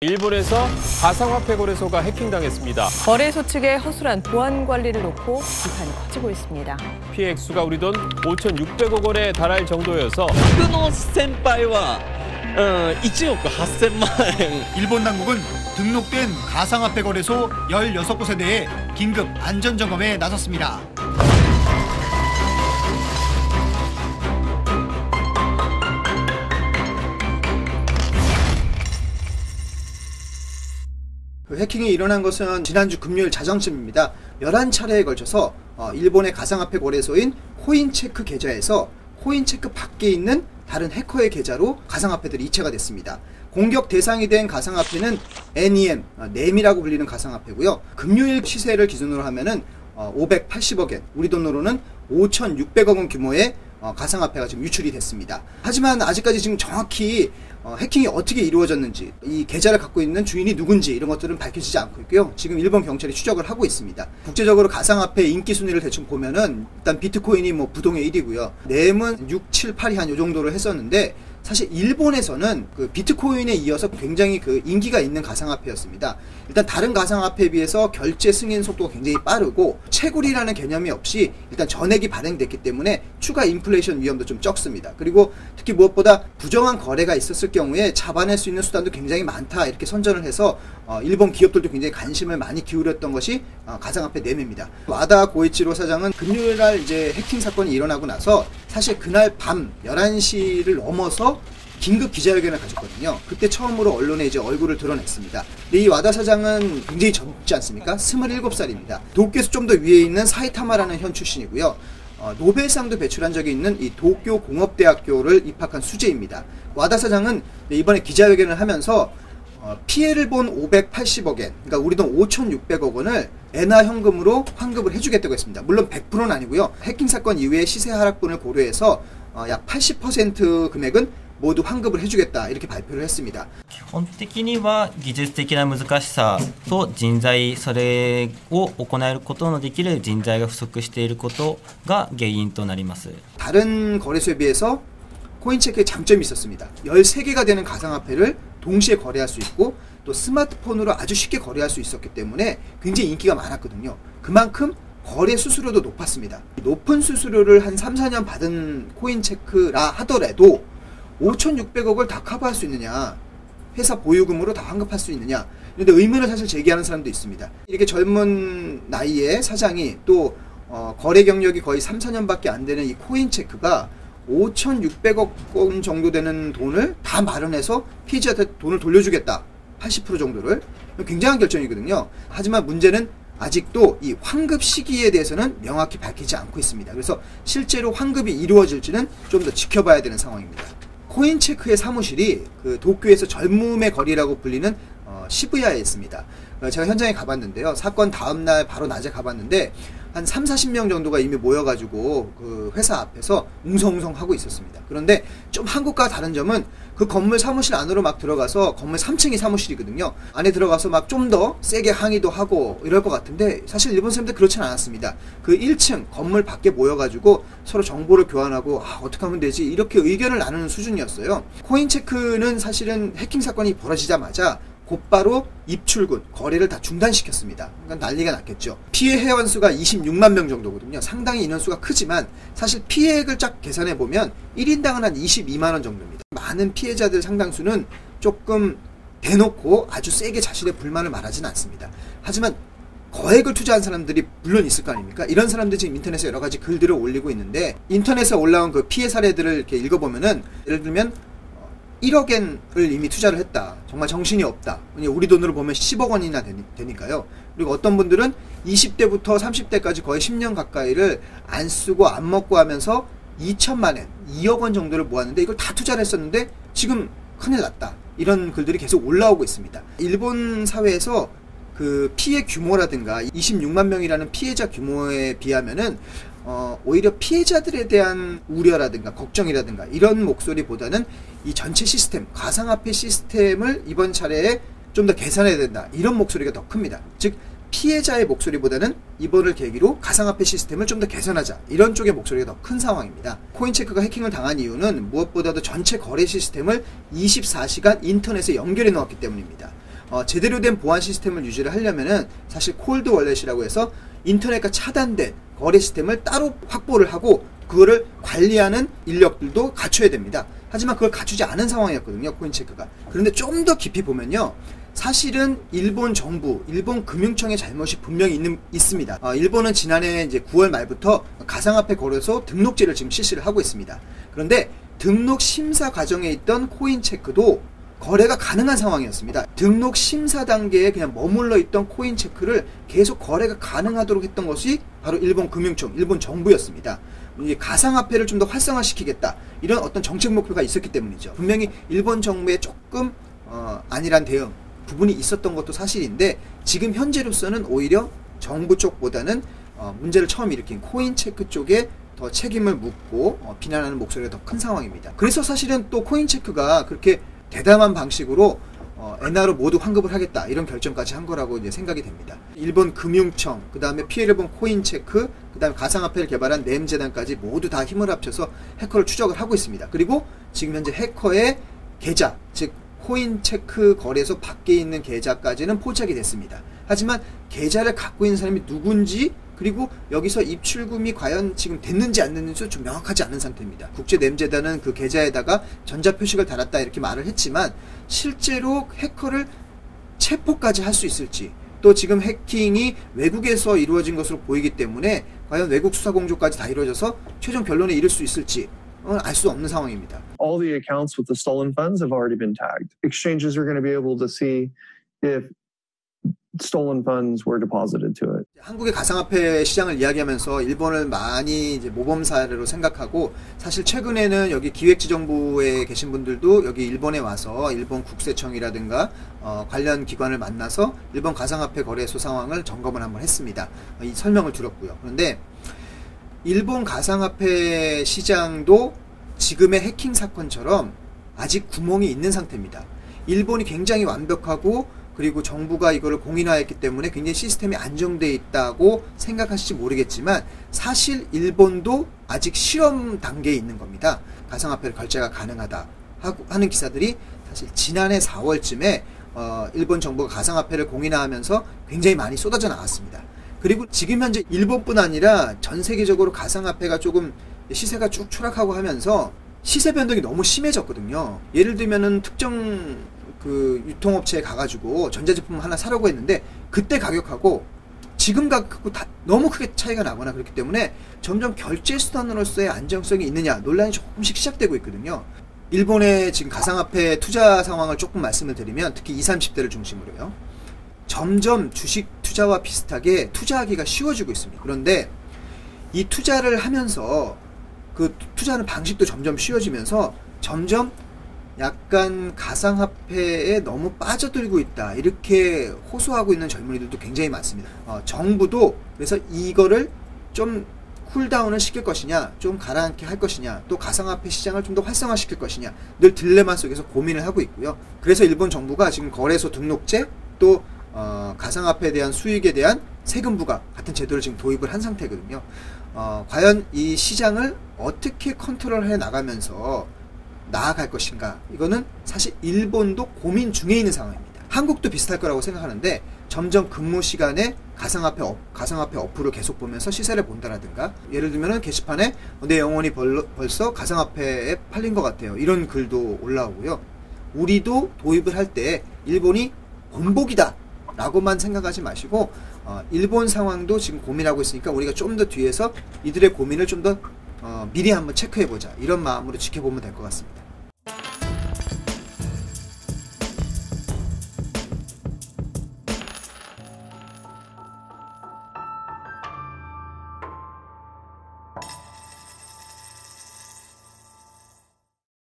일본에서 가상화폐 거래소가 해킹당했습니다. 거래소 측의 허술한 보안 관리를 놓고 비판이 커지고 있습니다. 피해 액수가 우리 돈 5,600억 원에 달할 정도여서 僕の先輩は1億8000万円 일본 당국은 등록된 가상화폐 거래소 16곳에 대해 긴급 안전점검에 나섰습니다. 해킹이 일어난 것은 지난주 금요일 자정쯤입니다. 11차례에 걸쳐서 일본의 가상화폐 거래소인 코인체크 계좌에서 코인체크 밖에 있는 다른 해커의 계좌로 가상화폐들이 이체가 됐습니다. 공격 대상이 된 가상화폐는 NEM, 넴이라고 불리는 가상화폐고요. 금요일 시세를 기준으로 하면은 580억 엔, 우리 돈으로는 5,600억 원 규모의 가상화폐가 지금 유출이 됐습니다. 하지만 아직까지 지금 정확히 해킹이 어떻게 이루어졌는지, 이 계좌를 갖고 있는 주인이 누군지 이런 것들은 밝혀지지 않고 있고요. 지금 일본 경찰이 추적을 하고 있습니다. 국제적으로 가상화폐 인기 순위를 대충 보면은 일단 비트코인이 부동의 1위고요. 넴은 6, 7, 8위 한 요 정도를 했었는데, 사실 일본에서는 그 비트코인에 이어서 굉장히 그 인기가 있는 가상화폐였습니다. 일단 다른 가상화폐에 비해서 결제 승인 속도가 굉장히 빠르고 채굴이라는 개념이 없이 일단 전액이 발행됐기 때문에 추가 인플레이션 위험도 좀 적습니다. 그리고 특히 무엇보다 부정한 거래가 있었을 경우에 잡아낼 수 있는 수단도 굉장히 많다, 이렇게 선전을 해서 일본 기업들도 굉장히 관심을 많이 기울였던 것이 가상화폐 넴입니다. 와다 고이치로 사장은 금요일날 이제 해킹 사건이 일어나고 나서 사실 그날 밤 11시를 넘어서 긴급 기자회견을 가졌거든요. 그때 처음으로 언론에 이제 얼굴을 드러냈습니다. 근데 이 와다 사장은 굉장히 젊지 않습니까? 27살입니다. 도쿄에서 좀 더 위에 있는 사이타마라는 현 출신이고요. 노벨상도 배출한 적이 있는 이 도쿄 공업대학교를 입학한 수재입니다. 와다 사장은 이번에 기자회견을 하면서 피해를 본 580억 엔, 그러니까 우리 돈 5,600억 원을 엔화 현금으로 환급을 해주겠다고 했습니다. 물론 100%는 아니고요. 해킹 사건 이후에 시세 하락분을 고려해서 약 80% 금액은 모두 환급을 해주겠다, 이렇게 발표를 했습니다. 基本的には技術的な難しさと人材、それを行えることのできる人材が不足していることが原因となります。 다른 거래소에 비해서 코인체크에 장점이 있었습니다. 13개가 되는 가상화폐를 동시에 거래할 수 있고, 또 스마트폰으로 아주 쉽게 거래할 수 있었기 때문에 굉장히 인기가 많았거든요. 그만큼 거래 수수료도 높았습니다. 높은 수수료를 한 3, 4년 받은 코인체크라 하더라도 5,600억을 다 커버할 수 있느냐, 회사 보유금으로 다 환급할 수 있느냐, 근데 의문을 사실 제기하는 사람도 있습니다. 이렇게 젊은 나이에 사장이 또 거래 경력이 거의 3, 4년밖에 안 되는 이 코인체크가 5,600억 원 정도 되는 돈을 다 마련해서 피해자한테 돈을 돌려주겠다, 80% 정도를. 굉장한 결정이거든요. 하지만 문제는 아직도 이 환급 시기에 대해서는 명확히 밝히지 않고 있습니다. 그래서 실제로 환급이 이루어질지는 좀 더 지켜봐야 되는 상황입니다. 코인체크의 사무실이 그 도쿄에서 젊음의 거리라고 불리는 시부야에 있습니다. 제가 현장에 가봤는데요. 사건 다음날 바로 낮에 가봤는데 한 3, 40명 정도가 이미 모여가지고 그 회사 앞에서 웅성웅성 하고 있었습니다. 그런데 좀 한국과 다른 점은 그 건물 사무실 안으로 막 들어가서, 건물 3층이 사무실이거든요. 안에 들어가서 막 좀 더 세게 항의도 하고 이럴 것 같은데, 사실 일본 사람들 그렇진 않았습니다. 그 1층 건물 밖에 모여가지고 서로 정보를 교환하고 어떻게 하면 되지, 이렇게 의견을 나누는 수준이었어요. 코인체크는 사실은 해킹 사건이 벌어지자마자 곧바로 입출금, 거래를 다 중단시켰습니다. 그러니까 난리가 났겠죠. 피해 회원 수가 26만 명 정도거든요. 상당히 인원수가 크지만 사실 피해액을 쫙 계산해보면 1인당은 한 22만 원 정도입니다. 많은 피해자들 상당수는 조금 대놓고 아주 세게 자신의 불만을 말하진 않습니다. 하지만 거액을 투자한 사람들이 물론 있을 거 아닙니까? 이런 사람들이 지금 인터넷에 여러 가지 글들을 올리고 있는데, 인터넷에 올라온 그 피해 사례들을 이렇게 읽어보면은, 예를 들면 1억 엔을 이미 투자를 했다, 정말 정신이 없다, 우리 돈으로 보면 10억 원이나 되니까요. 그리고 어떤 분들은 20대부터 30대까지 거의 10년 가까이를 안 쓰고 안 먹고 하면서 2천만 엔, 2억 원 정도를 모았는데 이걸 다 투자를 했었는데 지금 큰일 났다, 이런 글들이 계속 올라오고 있습니다. 일본 사회에서 그 피해 규모라든가 26만 명이라는 피해자 규모에 비하면은 오히려 피해자들에 대한 우려라든가 걱정이라든가 이런 목소리보다는 이 전체 시스템, 가상화폐 시스템을 이번 차례에 좀 더 개선해야 된다, 이런 목소리가 더 큽니다. 즉 피해자의 목소리보다는 이번을 계기로 가상화폐 시스템을 좀 더 개선하자, 이런 쪽의 목소리가 더 큰 상황입니다. 코인체크가 해킹을 당한 이유는 무엇보다도 전체 거래 시스템을 24시간 인터넷에 연결해 놓았기 때문입니다. 제대로 된 보안 시스템을 유지를 하려면은 사실 콜드 월렛이라고 해서 인터넷과 차단된 거래 시스템을 따로 확보를 하고 그거를 관리하는 인력들도 갖춰야 됩니다. 하지만 그걸 갖추지 않은 상황이었거든요, 코인체크가. 그런데 좀 더 깊이 보면요, 사실은 일본 정부, 일본 금융청의 잘못이 분명히 있습니다. 일본은 지난해 이제 9월 말부터 가상화폐 거래소 등록제를 지금 실시를 하고 있습니다. 그런데 등록 심사 과정에 있던 코인체크도 거래가 가능한 상황이었습니다. 등록 심사 단계에 그냥 머물러 있던 코인체크를 계속 거래가 가능하도록 했던 것이 바로 일본 금융청, 일본 정부였습니다. 가상화폐를 좀 더 활성화시키겠다, 이런 어떤 정책 목표가 있었기 때문이죠. 분명히 일본 정부의 조금 안일한 대응 부분이 있었던 것도 사실인데, 지금 현재로서는 오히려 정부 쪽보다는 문제를 처음 일으킨 코인체크 쪽에 더 책임을 묻고 비난하는 목소리가 더 큰 상황입니다. 그래서 사실은 또 코인체크가 그렇게 대담한 방식으로 엔화로 모두 환급을 하겠다, 이런 결정까지 한 거라고 이제 생각이 됩니다. 일본 금융청, 그 다음에 피해를 본 코인체크, 그 다음에 가상화폐를 개발한 램재단까지 모두 다 힘을 합쳐서 해커를 추적을 하고 있습니다. 그리고 지금 현재 해커의 계좌, 즉 코인체크 거래소 밖에 있는 계좌까지는 포착이 됐습니다. 하지만 계좌를 갖고 있는 사람이 누군지, 그리고 여기서 입출금이 과연 지금 됐는지 안 됐는지 좀 명확하지 않은 상태입니다. 국제램재단은 그 계좌에다가 전자표식을 달았다 이렇게 말을 했지만, 실제로 해커를 체포까지 할 수 있을지, 또 지금 해킹이 외국에서 이루어진 것으로 보이기 때문에 과연 외국 수사 공조까지 다 이루어져서 최종 결론에 이를 수 있을지 알 수 없는 상황입니다. All the accounts with the stolen funds have already been tagged. Exchanges are going to be able to see if stolen funds were deposited to it. 한국의 가상화폐 시장을 이야기하면서 일본을 많이 이제 모범 사례로 생각하고, 사실 최근에는 여기 기획지정부에 계신 분들도 여기 일본에 와서 일본 국세청이라든가 관련 기관을 만나서 일본 가상화폐 거래소 상황을 점검을 한번 했습니다. 이 설명을 들었고요. 그런데 일본 가상화폐 시장도 지금의 해킹 사건처럼 아직 구멍이 있는 상태입니다. 일본이 굉장히 완벽하고, 그리고 정부가 이거를 공인화했기 때문에 굉장히 시스템이 안정되어 있다고 생각하실지 모르겠지만, 사실 일본도 아직 실험 단계에 있는 겁니다. 가상화폐를 결제가 가능하다 하는 기사들이 사실 지난해 4월쯤에 일본 정부가 가상화폐를 공인화하면서 굉장히 많이 쏟아져 나왔습니다. 그리고 지금 현재 일본뿐 아니라 전 세계적으로 가상화폐가 조금 시세가 쭉 추락하고 하면서 시세 변동이 너무 심해졌거든요. 예를 들면은 특정 그 유통업체에 가가지고 전자제품 하나 사려고 했는데 그때 가격하고 지금 가격하고 다 너무 크게 차이가 나거나 그렇기 때문에 점점 결제 수단으로서의 안정성이 있느냐 논란이 조금씩 시작되고 있거든요. 일본의 지금 가상화폐 투자 상황을 조금 말씀을 드리면, 특히 20, 30대를 중심으로요, 점점 주식 투자와 비슷하게 투자하기가 쉬워지고 있습니다. 그런데 이 투자를 하면서 그 투자하는 방식도 점점 쉬워지면서 점점 약간 가상화폐에 너무 빠져들고 있다, 이렇게 호소하고 있는 젊은이들도 굉장히 많습니다. 정부도 그래서 이거를 좀 쿨다운을 시킬 것이냐, 좀 가라앉게 할 것이냐, 또 가상화폐 시장을 좀 더 활성화시킬 것이냐, 늘 딜레마 속에서 고민을 하고 있고요. 그래서 일본 정부가 지금 거래소 등록제, 또 가상화폐에 대한 수익에 대한 세금 부과 같은 제도를 지금 도입을 한 상태거든요. 과연 이 시장을 어떻게 컨트롤해 나가면서 나아갈 것인가, 이거는 사실 일본도 고민 중에 있는 상황입니다. 한국도 비슷할 거라고 생각하는데, 점점 근무 시간에 가상화폐 어플을 계속 보면서 시세를 본다라든가, 예를 들면은 게시판에 내 영혼이 벌써 가상화폐에 팔린 것 같아요, 이런 글도 올라오고요. 우리도 도입을 할 때 일본이 본보기다 라고만 생각하지 마시고, 일본 상황도 지금 고민하고 있으니까 우리가 좀 더 뒤에서 이들의 고민을 좀 더 미리 한번 체크해보자, 이런 마음으로 지켜보면 될 것 같습니다.